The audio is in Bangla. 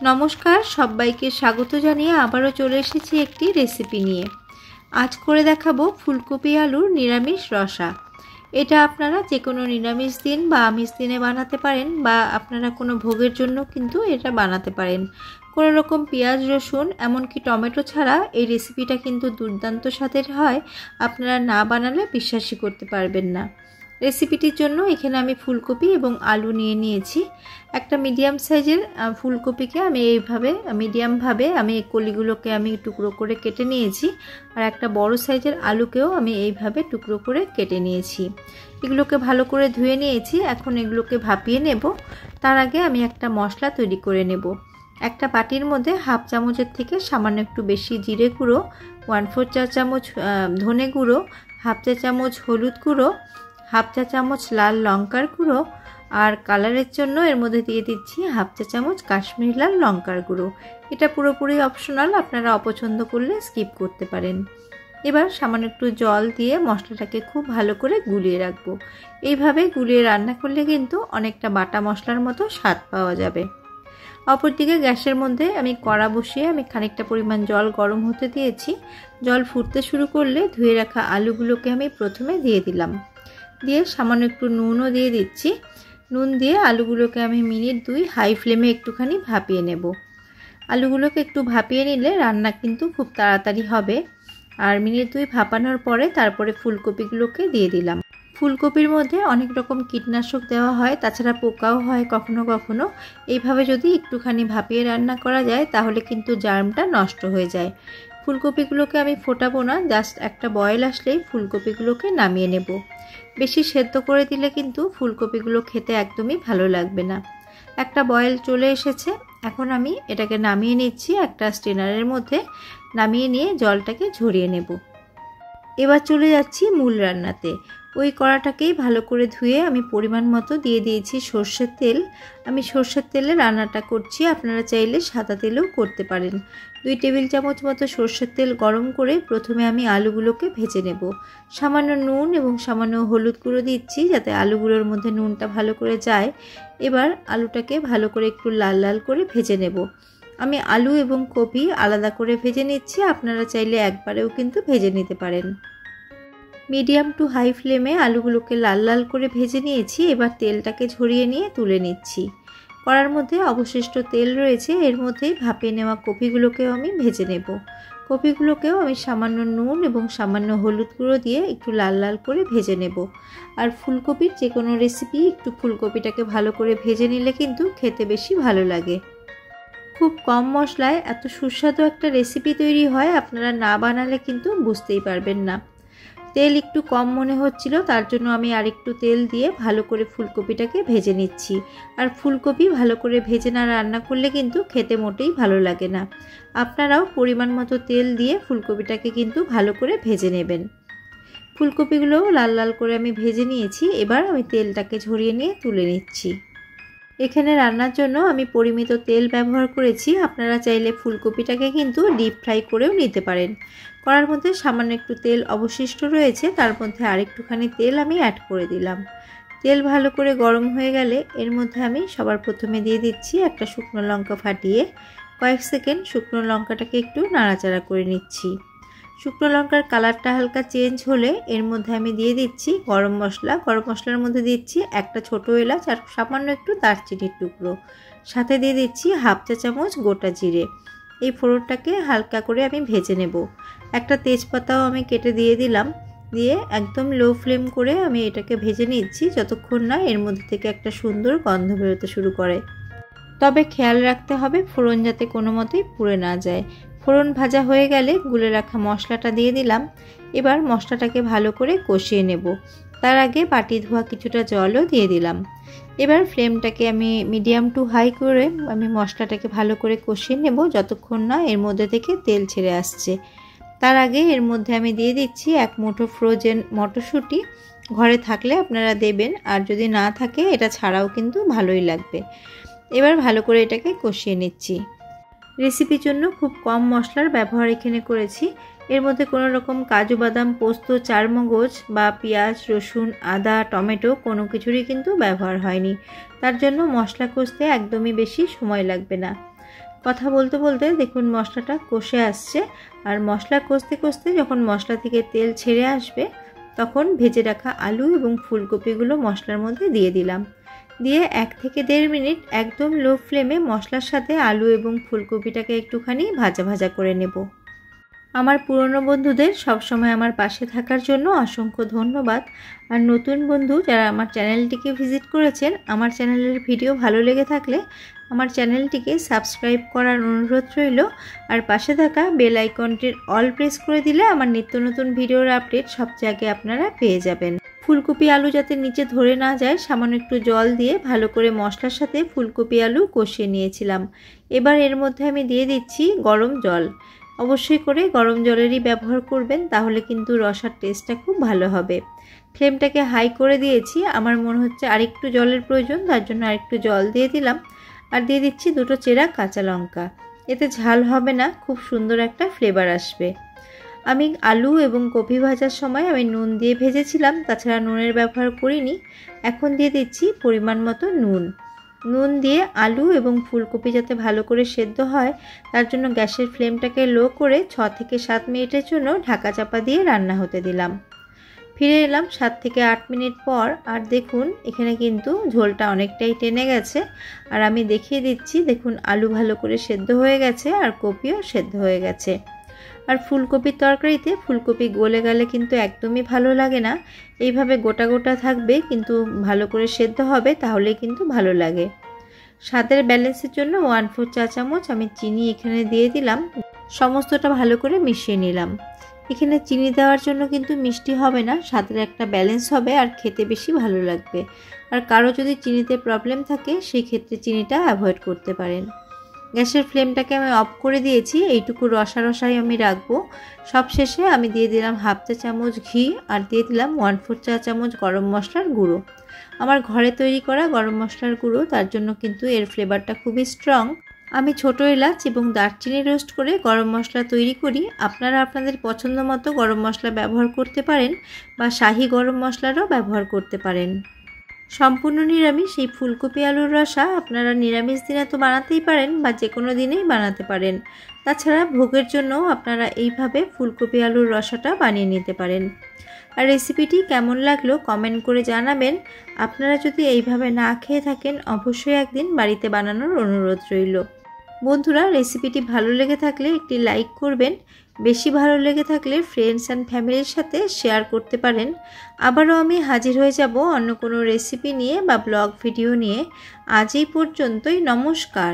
নমস্কার, সবাইকে স্বাগত জানিয়ে আবারও চলে এসেছি একটি রেসিপি নিয়ে। আজ করে দেখাবো ফুলকপি আলুর নিরামিষ রসা। এটা আপনারা যে কোনো নিরামিষ দিন বা আমিষ দিনে বানাতে পারেন, বা আপনারা কোনো ভোগের জন্য কিন্তু এটা বানাতে পারেন। কোনো রকম পেঁয়াজ রসুন এমনকি টমেটো ছাড়া এই রেসিপিটা কিন্তু দুর্দান্ত স্বাদের হয়। আপনারা না বানালে বিশ্বাসই করতে পারবেন না। রেসিপিটির জন্য এখানে আমি ফুলকপি এবং আলু নিয়ে নিয়েছি। একটা মিডিয়াম সাইজের ফুলকপিকে আমি এইভাবে মিডিয়ামভাবে আমি কলিগুলোকে আমি টুকরো করে কেটে নিয়েছি, আর একটা বড় সাইজের আলুকেও আমি এইভাবে টুকরো করে কেটে নিয়েছি। এগুলোকে ভালো করে ধুয়ে নিয়েছি। এখন এগুলোকে ভাপিয়ে নেব। তার আগে আমি একটা মশলা তৈরি করে নেব। একটা বাটির মধ্যে হাফ চামচের থেকে সামান্য একটু বেশি জিরে গুঁড়ো, 1/4 চা চামচ ধনে গুঁড়ো, হাফ চা চামচ হলুদ গুঁড়ো, হাফ চা চামচ লাল লঙ্কার গুঁড়ো, আর কালারের জন্য এর মধ্যে দিয়ে দিচ্ছি হাফ চা চামচ কাশ্মীরি লাল লঙ্কার গুঁড়ো। এটা পুরোপুরি অপশনাল, আপনারা অপছন্দ করলে স্কিপ করতে পারেন। এবার সামান্য একটু জল দিয়ে মশলাটাকে খুব ভালো করে গুলিয়ে রাখবো। এইভাবে গুলিয়ে রান্না করলে কিন্তু অনেকটা বাটা মশলার মতো স্বাদ পাওয়া যাবে। অপরদিকে গ্যাসের মধ্যে আমি কড়া বসিয়ে আমি খানিকটা পরিমাণ জল গরম হতে দিয়েছি। জল ফুটতে শুরু করলে ধুয়ে রাখা আলুগুলোকে আমি প্রথমে দিয়ে দিলাম। দিয়ে সামান্য একটু নুনও দিয়ে দিচ্ছি। নুন দিয়ে আলুগুলোকে আমি মিনিট 2 হাই ফ্লেমে একটুখানি ভাপিয়ে নেব। আলুগুলোকে একটু ভাপিয়ে নিলে রান্না কিন্তু খুব তাড়াতাড়ি হবে। আর মিনিট 2 ভাপানোর পরে তারপরে ফুলকপিগুলোকে দিয়ে দিলাম। ফুলকপির মধ্যে অনেক রকম কীটনাশক দেওয়া হয়, তাছাড়া পোকাও হয় কখনো কখনো। এইভাবে যদি একটুখানি ভাপিয়ে রান্না করা যায় তাহলে কিন্তু জার্মটা নষ্ট হয়ে যায়। ফুলকপিগুলোকে আমি ফোটাবো না, জাস্ট একটা বয়েল আসলেই ফুলকপিগুলোকে নামিয়ে নেব। বেশি সেদ্ধ করে দিলে কিন্তু ফুলকপিগুলো খেতে একদমই ভালো লাগবে না। একটা বয়েল চলে এসেছে। এখন আমি এটাকে নামিয়ে নিচ্ছি। একটা স্ট্রেনারের মধ্যে নামিয়ে নিয়ে জলটাকে ঝরিয়ে নেব। এবার চলে যাচ্ছি মূল রান্নাতে। ওই কড়াটাকেই ভালো করে ধুয়ে আমি পরিমাণ মতো দিয়ে দিয়েছি সর্ষের তেল। আমি সর্ষের তেলে রান্নাটা করছি, আপনারা চাইলে সাদা তেলেও করতে পারেন। 2 টেবিল চামচ মতো সর্ষের তেল গরম করে প্রথমে আমি আলুগুলোকে ভেজে নেব। সামান্য নুন এবং সামান্য হলুদ গুঁড়ো দিচ্ছি যাতে আলুগুলোর মধ্যে নুনটা ভালো করে যায়। এবার আলুটাকে ভালো করে একটু লাল লাল করে ভেজে নেব। আমি আলু এবং কপি আলাদা করে ভেজে নিচ্ছি, আপনারা চাইলে একবারেও কিন্তু ভেজে নিতে পারেন। মিডিয়াম টু হাই ফ্লেমে আলুগুলোকে লাল লাল করে ভেজে নিয়েছি। এবার তেলটাকে ঝরিয়ে নিয়ে তুলে নিচ্ছি। কড়ার মধ্যে অবশিষ্ট তেল রয়েছে, এর মধ্যেই ভাপিয়ে নেওয়া কপিগুলোকেও আমি ভেজে নেব। কপিগুলোকেও আমি সামান্য নুন এবং সামান্য হলুদ গুঁড়ো দিয়ে একটু লাল লাল করে ভেজে নেব। আর ফুলকপির যে কোনো রেসিপি একটু ফুলকপিটাকে ভালো করে ভেজে নিলে কিন্তু খেতে বেশি ভালো লাগে। খুব কম মশলায় এত সুস্বাদু একটা রেসিপি তৈরি হয়, আপনারা না বানালে কিন্তু বুঝতেই পারবেন না। তেল একটু কম মনে হচ্ছিল, তার জন্য আমি আরেকটু তেল দিয়ে ভালো করে ফুলকপিটাকে ভেজে নিচ্ছি। আর ফুলকপি ভালো করে ভেজে না রান্না করলে কিন্তু খেতে মোটেই ভালো লাগে না। আপনারাও পরিমাণ মতো তেল দিয়ে ফুলকপিটাকে কিন্তু ভালো করে ভেজে নেবেন। ফুলকপিগুলোও লাল লাল করে আমি ভেজে নিয়েছি। এবার আমি তেলটাকে ঝরিয়ে নিয়ে তুলে নিচ্ছি। এখানে রান্নার জন্য আমি পরিমিত তেল ব্যবহার করেছি। আপনারা চাইলে ফুলকপিটাকে কিন্তু ডিপ ফ্রাই করেও নিতে পারেন। কড়ার মধ্যে সামান্য একটু তেল অবশিষ্ট রয়েছে, তার মধ্যে আরেকটুখানি তেল আমি অ্যাড করে দিলাম। তেল ভালো করে গরম হয়ে গেলে এর মধ্যে আমি সবার প্রথমে দিয়ে দিচ্ছি একটা শুকনো লঙ্কা ফাটিয়ে। কয়েক সেকেন্ড শুকনো লঙ্কাটাকে একটু নাড়াচাড়া করে নিচ্ছি। শুকনো লঙ্কার কালারটা হালকা চেঞ্জ হলে এর মধ্যে আমি দিয়ে দিচ্ছি গরম মশলা। গরম মশলার মধ্যে দিচ্ছি একটা ছোটো এলাচ আর সামান্য একটু দারচিনির টুকরো। সাথে দিয়ে দিচ্ছি হাফ চা চামচ গোটা জিরে। এই ফোড়নটাকে হালকা করে আমি ভেজে নেব। একটা তেজপাতাও আমি কেটে দিয়ে দিলাম। দিয়ে একদম লো ফ্লেম করে আমি এটাকে ভেজে নিচ্ছি যতক্ষণ না এর মধ্যে থেকে একটা সুন্দর গন্ধ বেরোতে শুরু করে। তবে খেয়াল রাখতে হবে ফোড়ন যাতে কোনো মতেই পুড়ে না যায়। ফোড়ন ভাজা হয়ে গেলে গুলে রাখা মশলাটা দিয়ে দিলাম। এবার মশলাটাকে ভালো করে কষিয়ে নেব। তার আগে বাটি ধোয়া কিছুটা জলও দিয়ে দিলাম। এবার ফ্লেমটাকে আমি মিডিয়াম টু হাই করে আমি মশলাটাকে ভালো করে কষিয়ে নেব যতক্ষণ না এর মধ্যে থেকে তেল ছেড়ে আসছে। তার আগে এর মধ্যে আমি দিয়ে দিচ্ছি 1 মুঠো ফ্রোজেন মটরশুঁটি। ঘরে থাকলে আপনারা দেবেন, আর যদি না থাকে এটা ছাড়াও কিন্তু ভালোই লাগবে। এবার ভালো করে এটাকে কষিয়ে নিচ্ছি। রেসিপির জন্য খুব কম মশলার ব্যবহার এখানে করেছি। এর মধ্যে কোনো রকম কাজু বাদাম, পোস্ত, চারমগজ বা পেঁয়াজ, রসুন, আদা, টমেটো কোনো কিছুরই কিন্তু ব্যবহার হয়নি। তার জন্য মশলা কষতে একদমই বেশি সময় লাগবে না। কথা বলতে বলতে দেখুন মশলাটা কষে আসছে, আর মশলা কষতে কষতে যখন মশলা থেকে তেল ছেড়ে আসবে তখন ভেজে রাখা আলু এবং ফুলকপিগুলো মশলার মধ্যে দিয়ে দিলাম। দিয়ে 1 থেকে 1.5 মিনিট একদম লো ফ্লেমে মশলার সাথে আলু এবং ফুলকপিটাকে একটুখানি ভাজা ভাজা করে নেব। আমার পুরনো বন্ধুদের সবসময় আমার পাশে থাকার জন্য অসংখ্য ধন্যবাদ। আর নতুন বন্ধু যারা আমার চ্যানেলটিকে ভিজিট করেছেন, আমার চ্যানেলের ভিডিও ভালো লেগে থাকলে আমার চ্যানেলটিকে সাবস্ক্রাইব করার অনুরোধ রইল। আর পাশে থাকা বেল আইকনটির অল প্রেস করে দিলে আমার নিত্য নতুন ভিডিওর আপডেট সবচেয়ে আগে আপনারা পেয়ে যাবেন। ফুলকপি আলু যাতে নিচে ধরে না যায় সামান্য একটু জল দিয়ে ভালো করে মশলার সাথে ফুলকপি আলু কষিয়ে নিয়েছিলাম। এবার এর মধ্যে আমি দিয়ে দিচ্ছি গরম জল। অবশ্যই করে গরম জলেরই ব্যবহার করবেন, তাহলে কিন্তু রসার টেস্টটা খুব ভালো হবে। ফ্লেমটাকে হাই করে দিয়েছি, আমার মনে হচ্ছে আরেকটু জলের প্রয়োজন, তার জন্য আরেকটু জল দিয়ে দিলাম। আর দিয়ে দিচ্ছি 2টো চেরা কাঁচা লঙ্কা। এতে ঝাল হবে না, খুব সুন্দর একটা ফ্লেভার আসবে। আমি আলু এবং কপি ভাজার সময় আমি নুন দিয়ে ভেজেছিলাম, তাছাড়া নুনের ব্যবহার করিনি। এখন দিয়ে দিচ্ছি পরিমাণ মতো নুন। নুন দিয়ে আলু এবং ফুলকপি যাতে ভালো করে সেদ্ধ হয় তার জন্য গ্যাসের ফ্লেমটাকে লো করে 6 থেকে 7 মিনিটের জন্য ঢাকা চাপা দিয়ে রান্না হতে দিলাম। ফিরে এলাম 7 থেকে 8 মিনিট পর, আর দেখুন এখানে কিন্তু ঝোলটা অনেকটাই টেনে গেছে। আর আমি দেখিয়ে দিচ্ছি, দেখুন আলু ভালো করে সেদ্ধ হয়ে গেছে আর কপিও সেদ্ধ হয়ে গেছে। আর ফুলকপির তরকারিতে ফুলকপি গলে গেলে কিন্তু একদমই ভালো লাগে না, এইভাবে গোটা গোটা থাকবে কিন্তু ভালো করে সেদ্ধ হবে, তাহলে কিন্তু ভালো লাগে। স্বাদের ব্যালেন্সের জন্য 1/4 চা চামচ আমি চিনি এখানে দিয়ে দিলাম। সমস্তটা ভালো করে মিশিয়ে নিলাম। এখানে চিনি দেওয়ার জন্য কিন্তু মিষ্টি হবে না, স্বাদের একটা ব্যালেন্স হবে আর খেতে বেশি ভালো লাগবে। আর কারো যদি চিনিতে প্রবলেম থাকে সেই ক্ষেত্রে চিনিটা অ্যাভয়েড করতে পারেন। গ্যাসের ফ্লেমটাকে আমি অফ করে দিয়েছি, এইটুকু রসা রসাই আমি রাখবো। সবশেষে আমি দিয়ে দিলাম 1/2 চা চামচ ঘি আর দিয়ে দিলাম 1/4 চা চামচ গরম মশলার গুঁড়ো। আমার ঘরে তৈরি করা গরম মশলার গুঁড়ো, তার জন্য কিন্তু এর ফ্লেভারটা খুবই স্ট্রং। আমি ছোটো এলাচ এবং দারচিনি রোস্ট করে গরম মশলা তৈরি করি। আপনারা আপনাদের পছন্দ মতো গরম মশলা ব্যবহার করতে পারেন বা শাহি গরম মশলারও ব্যবহার করতে পারেন। সম্পূর্ণ নিরামিষ এই ফুলকপি আলুর রসা আপনারা নিরামিষ দিনে তো বানাতেই পারেন বা যে কোনো দিনেই বানাতে পারেন। তাছাড়া ভোগের জন্যও আপনারা এইভাবে ফুলকপি আলুর রসাটা বানিয়ে নিতে পারেন। আর রেসিপিটি কেমন লাগলো কমেন্ট করে জানাবেন। আপনারা যদি এইভাবে না খেয়ে থাকেন অবশ্যই একদিন বাড়িতে বানানোর অনুরোধ রইল। বন্ধুরা, রেসিপিটি ভালো লেগে থাকলে একটি লাইক করবেন। বেশি ভালো লেগে থাকলে ফ্রেন্ডস অ্যান্ড ফ্যামিলির সাথে শেয়ার করতে পারেন। আবারও আমি হাজির হয়ে যাব অন্য কোনো রেসিপি নিয়ে বা ব্লগ ভিডিও নিয়ে। আজ এই পর্যন্তই, নমস্কার।